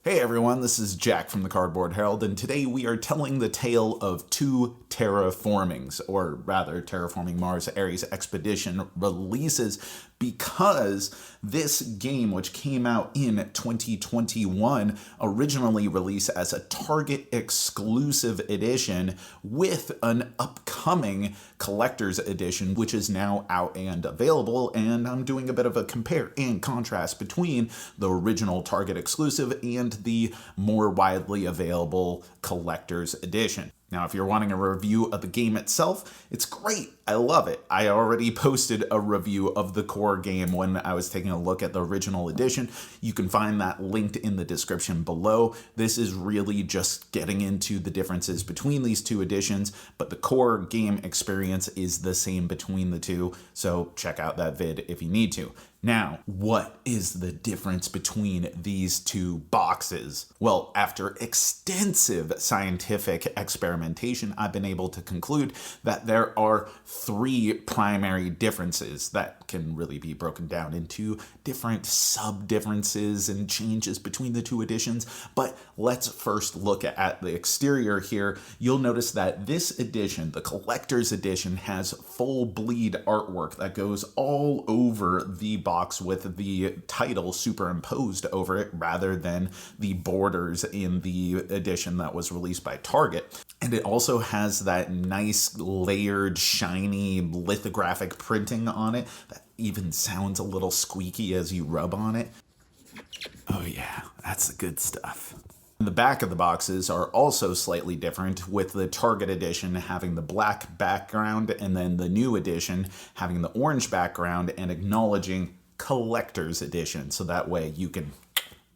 Hey everyone, this is Jack from the Cardboard Herald, and today we are telling the tale of two terraformings, or rather Terraforming Mars Ares Expedition releases, because this game, which came out in 2021, originally released as a Target exclusive edition with an upcoming collector's edition, which is now out and available, and I'm doing a bit of a compare and contrast between the original Target exclusive and the more widely available collector's edition. Now, if you're wanting a review of the game itself, it's great. I love it. I already posted a review of the core game when I was taking a look at the original edition. You can find that linked in the description below. This is really just getting into the differences between these two editions, but the core game experience is the same between the two, so check out that vid if you need to. Now, what is the difference between these two boxes? Well, after extensive scientific experimentation, I've been able to conclude that there are three primary differences that can really be broken down into different sub-differences and changes between the two editions. But let's first look at the exterior here. You'll notice that this edition, the collector's edition, has full bleed artwork that goes all over the box with the title superimposed over it rather than the borders in the edition that was released by Target. And it also has that nice layered shiny lithographic printing on it that even sounds a little squeaky as you rub on it. Oh yeah, that's the good stuff. The back of the boxes are also slightly different, with the Target edition having the black background and then the new edition having the orange background and acknowledging collector's edition, so that way you can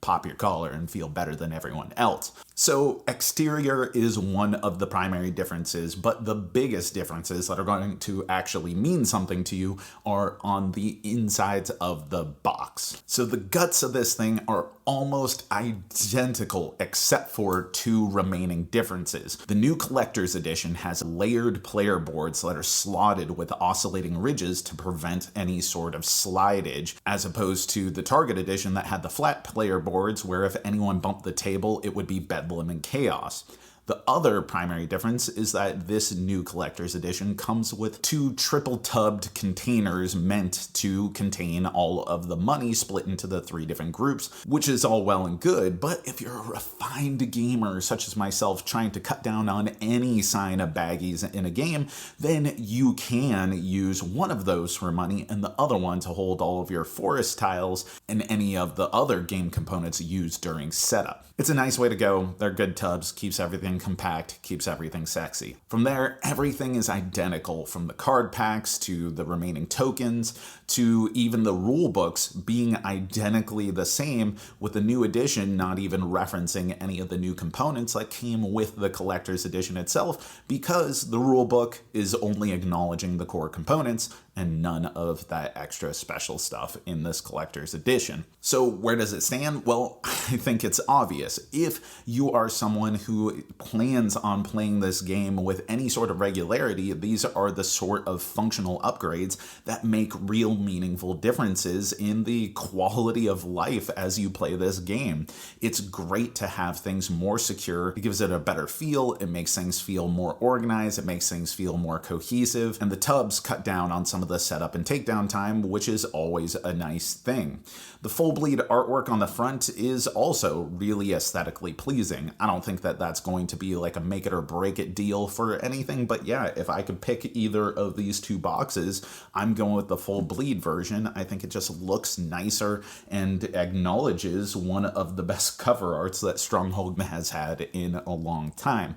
pop your collar and feel better than everyone else. So exterior is one of the primary differences, but the biggest differences that are going to actually mean something to you are on the insides of the box. So the guts of this thing are almost identical except for two remaining differences. The new collector's edition has layered player boards that are slotted with oscillating ridges to prevent any sort of slidage, as opposed to the Target edition that had the flat player boards where if anyone bumped the table, it would be bedlam and chaos. The other primary difference is that this new collector's edition comes with two triple-tubbed containers meant to contain all of the money split into the three different groups, which is all well and good, but if you're a refined gamer such as myself trying to cut down on any sign of baggies in a game, then you can use one of those for money and the other one to hold all of your forest tiles and any of the other game components used during setup. It's a nice way to go. They're good tubs, keeps everything compact, keeps everything sexy. From there, everything is identical, from the card packs to the remaining tokens to even the rule books being identically the same, with the new edition not even referencing any of the new components that came with the collector's edition itself, because the rule book is only acknowledging the core components and none of that extra special stuff in this collector's edition. So where does it stand? Well, I think it's obvious. If you are someone who plans on playing this game with any sort of regularity, these are the sort of functional upgrades that make real meaningful differences in the quality of life as you play this game. It's great to have things more secure. It gives it a better feel. It makes things feel more organized. It makes things feel more cohesive. And the tubs cut down on some of the setup and takedown time, which is always a nice thing. The full bleed artwork on the front is also really aesthetically pleasing. I don't think that that's going to be like a make it or break it deal for anything, but yeah, if I could pick either of these two boxes, I'm going with the full bleed version. I think it just looks nicer and acknowledges one of the best cover arts that Stronghold has had in a long time.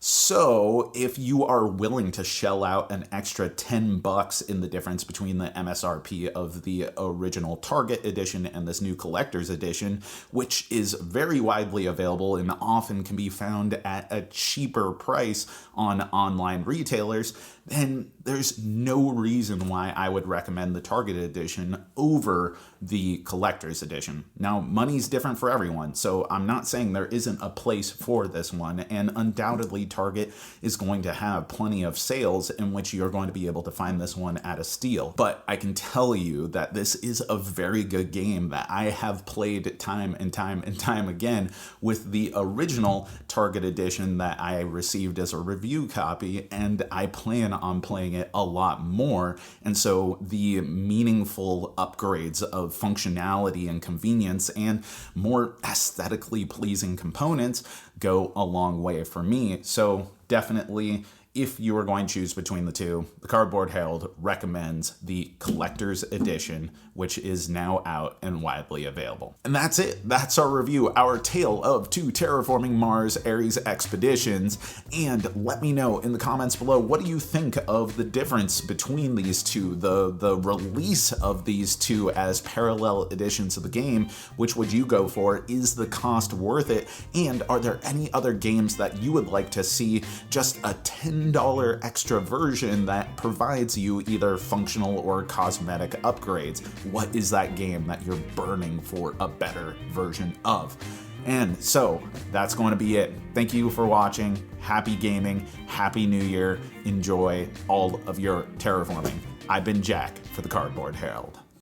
So if you are willing to shell out an extra $10 in the difference between the MSRP of the original Target edition and this new collector's edition, which is very widely available and often can be found at a cheaper price on online retailers, then there's no reason why I would recommend the Target edition over the collector's edition. Now, money's different for everyone, so I'm not saying there isn't a place for this one, and undoubtedly Target is going to have plenty of sales in which you're going to be able to find this one at a steal. But I can tell you that this is a very good game that I have played time and time and time again with the original Target edition that I received as a review copy, and I plan on playing it a lot more. And so the meaningful upgrades of functionality and convenience and more aesthetically pleasing components go a long way for me. So definitely, if you are going to choose between the two, the Cardboard Herald recommends the Collector's Edition, which is now out and widely available. And that's it. That's our review, our tale of 2 Terraforming Mars Ares expeditions. And let me know in the comments below, what do you think of the difference between these two, the release of these two as parallel editions of the game? Which would you go for? Is the cost worth it? And are there any other games that you would like to see just a $10 extra version that provides you either functional or cosmetic upgrades? What is that game that you're burning for a better version of? And so that's going to be it. Thank you for watching. Happy gaming. Happy New Year. Enjoy all of your terraforming. I've been Jack for the Cardboard Herald.